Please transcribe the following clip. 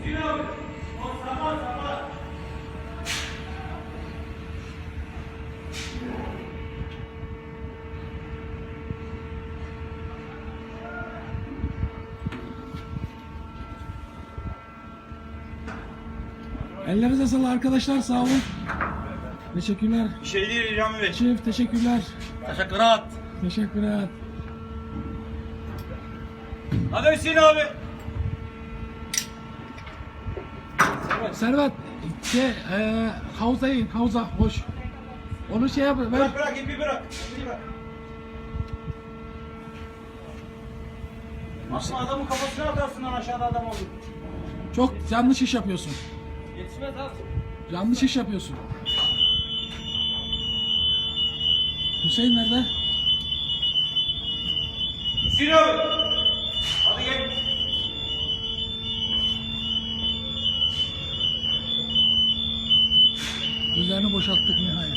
Hüseyin abi. O sabah sabah. Ellerinize sağlık arkadaşlar, sağ olun. Teşekkürler. Bir şey değil Rami Bey. Çift teşekkürler. Teşekkürler. Teşekkürler. Hadi Hüseyin abi. Servet, havuza in, havuza hoş. Onu şey yap, ver. Bırak bırak ipi bırak. İpi bırak. Atma adamın kafasına atarsın lan aşağıda adam olur. Çok yanlış iş yapıyorsun. Yetişmez abi. Yanlış iş yapıyorsun. Hüseyin nerede? Hüseyin abi. Hadi gel. Üzerini boşalttık nihayet.